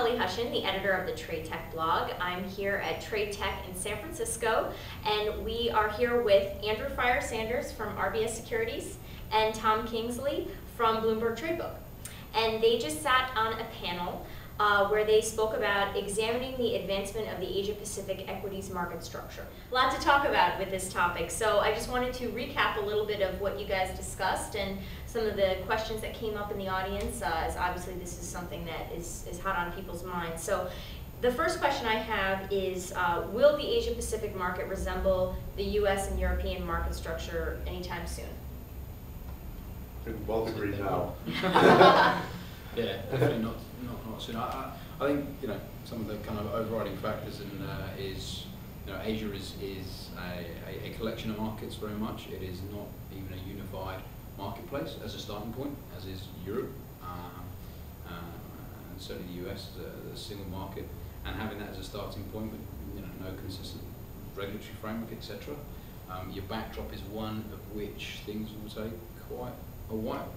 Kelly Hushin, the editor of the TradeTech blog. I'm here at TradeTech in San Francisco, and we are here with Andrew Freyre-Sanders from RBS Securities and Tom Kingsley from Bloomberg Tradebook. And they just sat on a panel where they spoke about examining the advancement of the Asia-Pacific equities market structure. A lot to talk about with this topic, so I just wanted to recap a little bit of what you guys discussed and some of the questions that came up in the audience, as obviously this is something that is hot on people's minds. So the first question I have is, will the Asia-Pacific market resemble the US and European market structure anytime soon? We both agree no. Yeah, definitely not soon. I think some of the kind of overriding factors is Asia is a collection of markets very much. It is not even a unified marketplace as a starting point, as is Europe, and certainly the US as a single market. And having that as a starting point with no consistent regulatory framework, etc. Your backdrop is one of which things will take quite a while,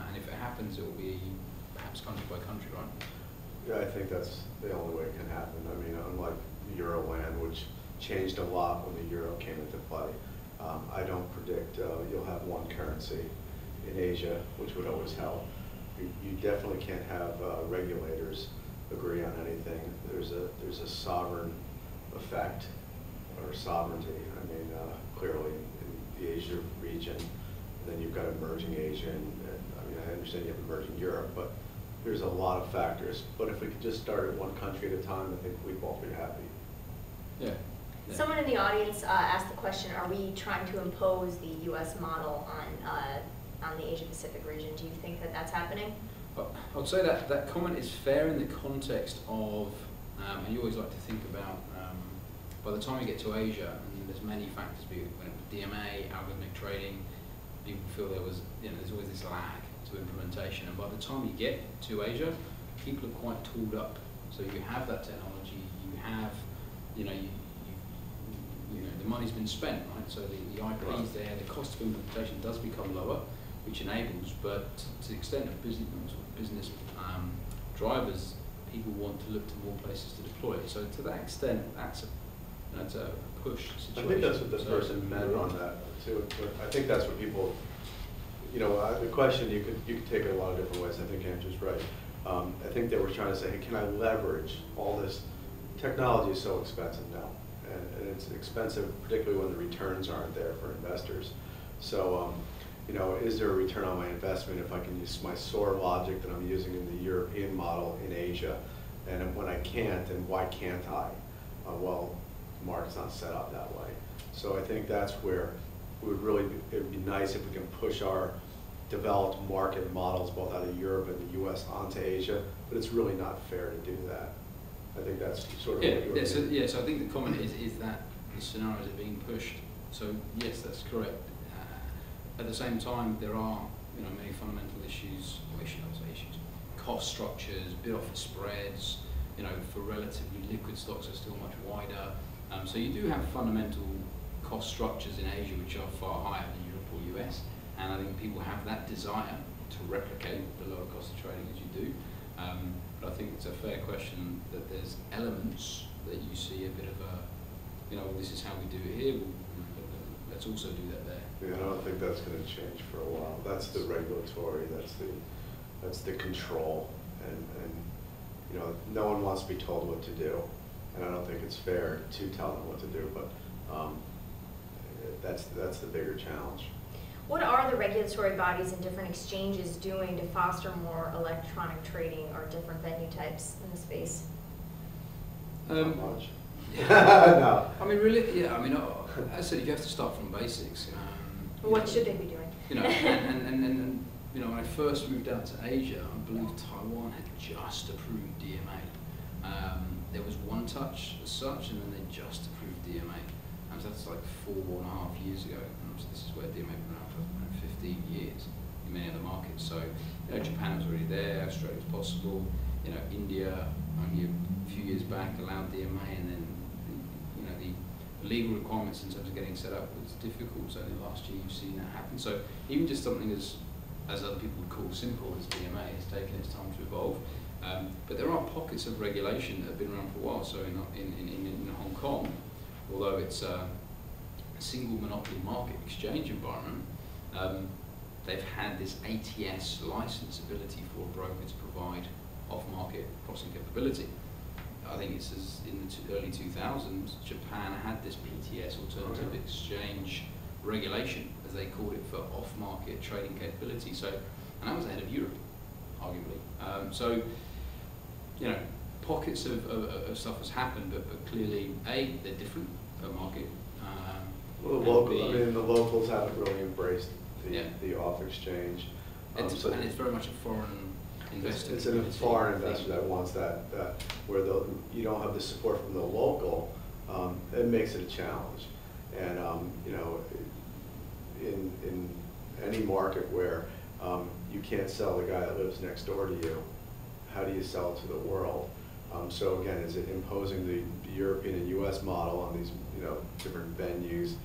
and if it happens, it will be perhaps country by country, right? Yeah, I think that's the only way it can happen. I mean, unlike Euroland, which changed a lot when the euro came into play, I don't predict you'll have one currency in Asia, which would always help. You definitely can't have regulators agree on anything. There's a sovereign effect or sovereignty. I mean, clearly in the Asia region, and then you've got emerging Asia, and I mean, I understand you have emerging Europe, but there's a lot of factors. But if we could just start at one country at a time, I think we'd both be happy. Yeah. Someone in the audience asked the question, are we trying to impose the US model on the Asia-Pacific region? Do you think that that's happening? I would say that comment is fair in the context of, and you always like to think about, by the time you get to Asia, and there's many factors, be it DMA, algorithmic trading, people feel there's always this lag to implementation, and by the time you get to Asia, people are quite tooled up. So you have that technology, you have, the money's been spent, right? So the IP is there, the cost of implementation does become lower, which enables, but to the extent of business drivers, people want to look to more places to deploy it. So to that extent, that's a push situation. I think that's what this person meant on that too. I think that's what people, the question you could take it a lot of different ways. I think Andrew's right. I think they were trying to say, hey, can I leverage all this? Technology is so expensive now, and it's expensive, particularly when the returns aren't there for investors. So, is there a return on my investment if I can use my SOAR logic that I'm using in the European model in Asia? And when I can't, and why can't I? Well, the market's not set up that way. So I think that's where it would be nice if we can push our developed market models both out of Europe and the US onto Asia, but it's really not fair to do that. I think that's sort of what you're saying. So I think the comment is that the scenarios are being pushed. So yes, that's correct. At the same time, there are many fundamental issues, cost structures, bid-offer spreads. For relatively liquid stocks are still much wider. So you do have fundamental cost structures in Asia which are far higher than Europe or US, and I think people have that desire to replicate the lower cost of trading as you do. But I think it's a fair question that there's elements that you see a bit of a, this is how we do it here. Let's also do that there. Yeah, I don't think that's going to change for a while. That's the regulatory. That's the control, and no one wants to be told what to do, and I don't think it's fair to tell them what to do. But that's the bigger challenge. What are the regulatory bodies and different exchanges doing to foster more electronic trading or different venue types in the space? Not much. No. I mean, really, yeah. I mean, as I said, you have to start from basics. What should they be doing? And when I first moved out to Asia, I believe Taiwan had just approved DMA. There was One Touch as such, and then they just approved DMA. And so that's like 4.5 years ago. And this is where DMA has been around for 15 years in many other markets. So Japan was already there, Australia was possible. India only a few years back allowed DMA, and then the legal requirements in terms of getting set up was difficult. So in the last year, you've seen that happen. So even just something as other people would call simple as DMA has taken its time to evolve. But there are pockets of regulation that have been around for a while. So in Hong Kong, although it's a single monopoly market exchange environment, they've had this ATS license ability for a broker to provide off-market crossing capability. I think it's in the early 2000s, Japan had this PTS, alternative exchange regulation, as they called it, for off-market trading capability. So, and that was ahead of Europe, arguably. So, you know, pockets of stuff has happened, but clearly, they're different per market. Well, the locals haven't really embraced the off-exchange. And it's very much a foreign investor. It's a foreign investor that wants that where you don't have the support from the local. It makes it a challenge, and you know, in any market where you can't sell the guy that lives next door to you, how do you sell to the world? So again, is it imposing the European and U.S. model on these different venues,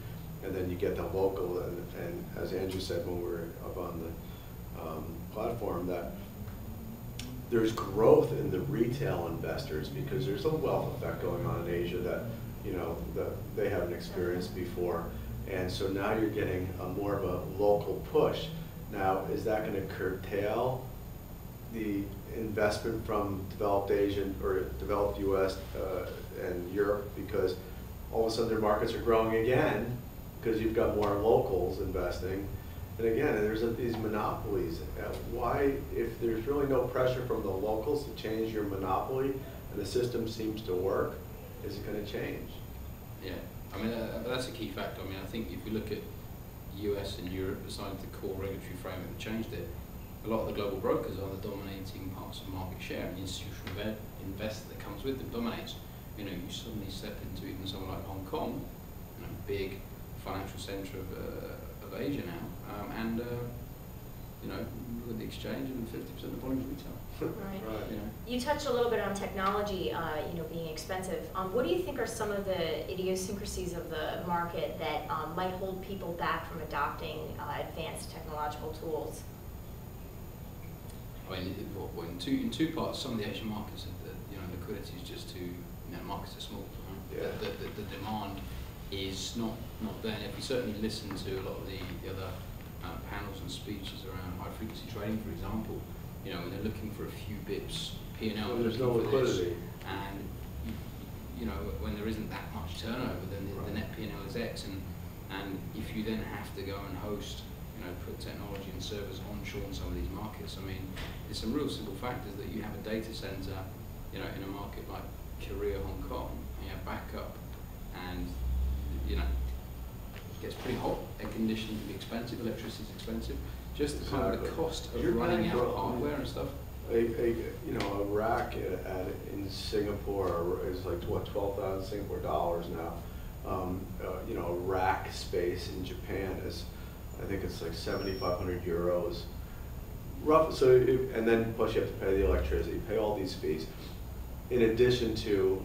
and then you get the local, and as Andrew said when we were up on the platform, that there's growth in the retail investors because there's a wealth effect going on in Asia that that they haven't experienced before, and so now you're getting more of a local push. Now, is that going to curtail the investment from developed Asian or developed U.S. And Europe because all of a sudden their markets are growing again because you've got more locals investing? And again, there's these monopolies. Why, if there's really no pressure from the locals to change your monopoly and the system seems to work, is it going to change? Yeah, I mean, that's a key factor. I mean, I think if you look at US and Europe, besides the core regulatory framework that changed it, a lot of the global brokers are the dominating parts of market share, and the institutional investor that comes with them dominates. You know, you suddenly step into even somewhere like Hong Kong, big financial centre of Asia now, and look at the exchange, and 50% of the volume is retail. Right. You touched a little bit on technology, being expensive. What do you think are some of the idiosyncrasies of the market that might hold people back from adopting advanced technological tools? I mean, in two parts, some of the Asian markets, liquidity is just too, markets are small. Right? Yeah. The demand is not there. And if we certainly listen to a lot of the other panels and speeches around high frequency trading, for example, when they're looking for a few bips P&L, well, there's no liquidity, and when there isn't that much turnover, then the net P&L is X, and if you then have to go and host, put technology and servers onshore in some of these markets, I mean, there's some real simple factors that you have a data center, in a market like Korea, Hong Kong, and you have backup, and it gets pretty hot. Air conditioning can be expensive, electricity is expensive. Just the kind of the cost of running out hardware and stuff. A rack in Singapore is like what, 12,000 Singapore dollars now. A rack space in Japan is, I think it's like 7,500 euros. Rough. So and then plus you have to pay the electricity, pay all these fees, in addition to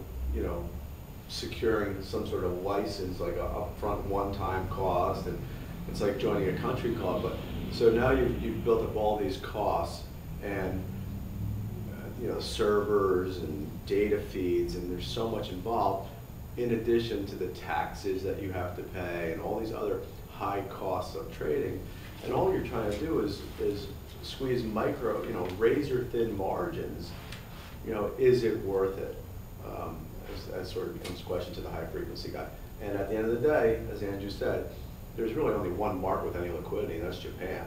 securing some sort of license, like a upfront one-time cost, and it's like joining a country club. But so now you've built up all these costs, and servers and data feeds, and there's so much involved, in addition to the taxes that you have to pay and all these other high costs of trading. And all you're trying to do is squeeze razor thin margins. Is it worth it? As sort of becomes a question to the high frequency guy. And at the end of the day, as Andrew said, there's really only one market with any liquidity, and that's Japan.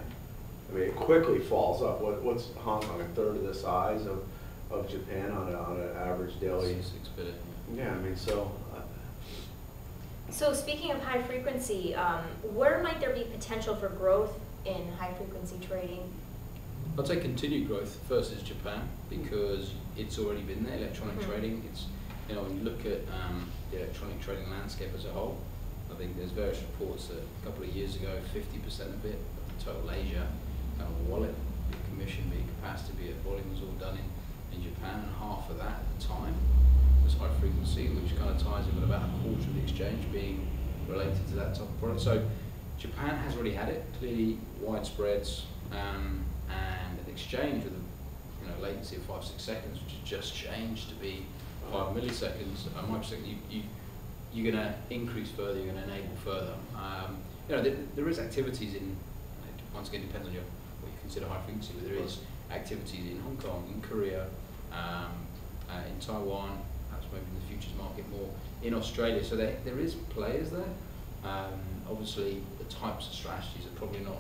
I mean, it quickly falls up. What's Hong Kong, a third of the size of Japan on an average daily? 6 billion. Yeah, I mean, so. So speaking of high frequency, where might there be potential for growth in high frequency trading? I'd say continued growth. First is Japan, because it's already been there. Electronic trading, it's when you look at the electronic trading landscape as a whole, I think there's various reports that a couple of years ago, 50% of it, of the total Asia wallet, be it commission, be it capacity, be it volume, was all done in Japan, and half of that at the time was high frequency, which kind of ties in with about a quarter of the exchange being related to that type of product. So Japan has already had it, clearly widespreads, and an exchange with latency of 5-6 seconds, which has just changed to be 5 milliseconds, microseconds, you're going to increase further, you're going to enable further. There is activities in, once again, depends on what you consider high frequency, but there is activities in Hong Kong, in Korea, in Taiwan, perhaps maybe in the futures market more, in Australia. So there is players there. Obviously, the types of strategies are probably not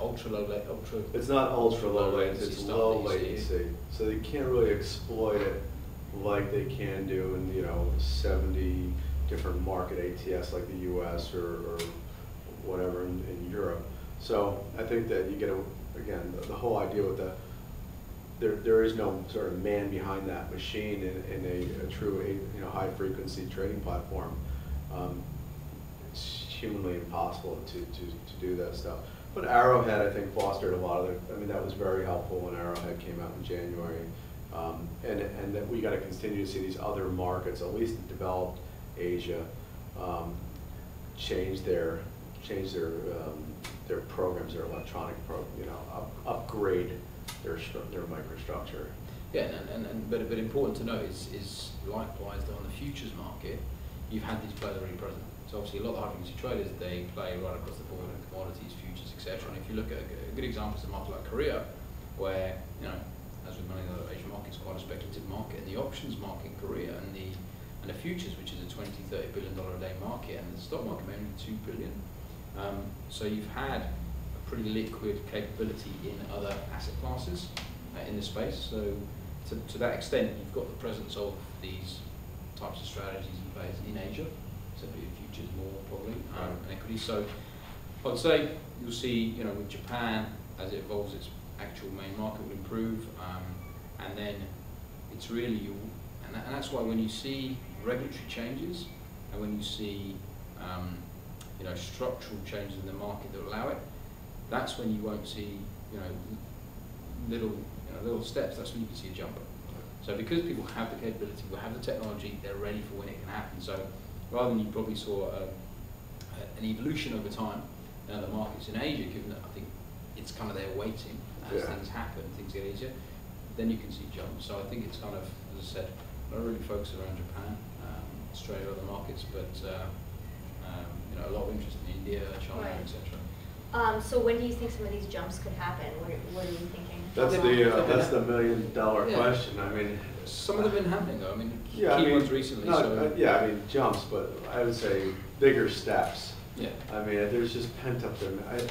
ultra low latency. It's not ultra low latency, it's stuff low that you see. latency. So they can't really exploit it like they can do in 70 different market ATS like the US or whatever in Europe. So I think that you get again the whole idea with there is no sort of man behind that machine in a true high frequency trading platform. It's humanly impossible to do that stuff. But Arrowhead, I think, fostered a lot of that was very helpful when Arrowhead came out in January. And that we got to continue to see these other markets, at least in developed Asia, change their programs, their electronic upgrade their microstructure. Yeah, but important to note is likewise that on the futures market, you've had these players already present. So obviously a lot of high frequency traders, they play right across the board in commodities, futures, etc. And if you look at a good example is a market like Korea, where as with many other Asian markets, quite a speculative market, and the options market in Korea and the futures, which is a $20–30 billion a day market, and the stock market mainly $2 billion. So you've had a pretty liquid capability in other asset classes in the space. So to that extent, you've got the presence of these types of strategies and players in Asia, certainly in futures more probably, and equities. So I would say you'll see, with Japan, as it evolves, its actual main market will improve, and then it's really and that's why when you see regulatory changes and when you see structural changes in the market that allow it, that's when you won't see little steps. That's when you can see a jump. So because people have the capability, will have the technology, they're ready for when it can happen. So rather than you probably saw an evolution over time in other markets in Asia, given that I think it's kind of there waiting as things happen, things get easier, then you can see jumps. So I think it's kind of, as I said, not really focused around Japan, Australia, other markets, but a lot of interest in India, China, right, etc. So when do you think some of these jumps could happen? What are you thinking? That's the $1 million question. I mean, some of them have been happening though. I mean, ones recently. Jumps, but I would say bigger steps. Yeah. I mean, there's just pent up demand.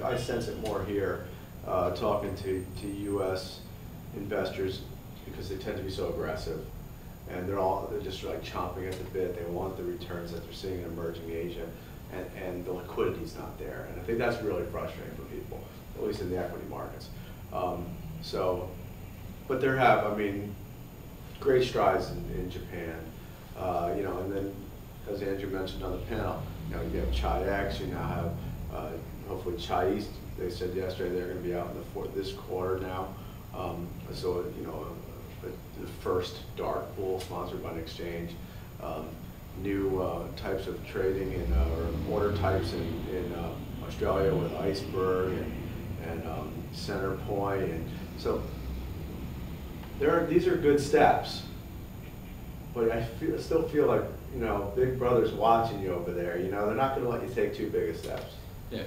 I sense it more here, talking to U.S. investors, because they tend to be so aggressive, and they're just like chomping at the bit. They want the returns that they're seeing in emerging Asia, and the liquidity's not there. And I think that's really frustrating for people, at least in the equity markets. But there have, great strides in Japan, and then as Andrew mentioned on the panel, you have Chi-X, you now have hopefully Chi-East. They said yesterday they're going to be out in this quarter now. The first dark pool sponsored by an exchange. New types of trading or order types in Australia with Iceberg and Centerpoint, and so these are good steps. But I still feel like Big Brother's watching you over there. They're not going to let you take too big of steps. Yeah.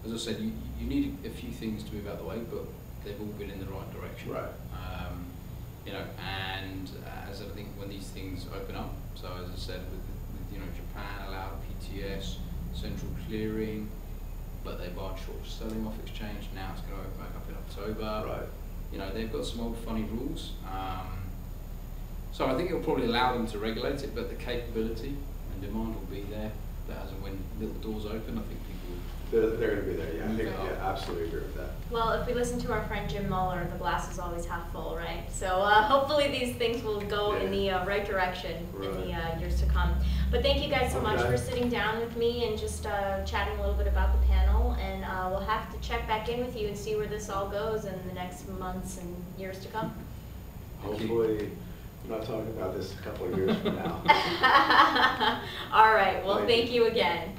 As I said, you need a few things to move out of the way, but they've all been in the right direction. Right. And as I think when these things open up, so as I said, with Japan allowed PTS, central clearing, but they barred short selling off exchange. Now it's going to open back up in October. Right. They've got some old funny rules. So I think it'll probably allow them to regulate it, but the capability and demand will be there. That as and when little doors open, I think people They're going to be there, yeah. I think, absolutely agree with that. Well, if we listen to our friend Jim Muller, the glass is always half full, right? So hopefully these things will go in the right direction in the years to come. But thank you guys so much for sitting down with me and just chatting a little bit about the panel. And we'll have to check back in with you and see where this all goes in the next months and years to come. Hopefully, we're not talking about this a couple of years from now. All right. Well, thank you again.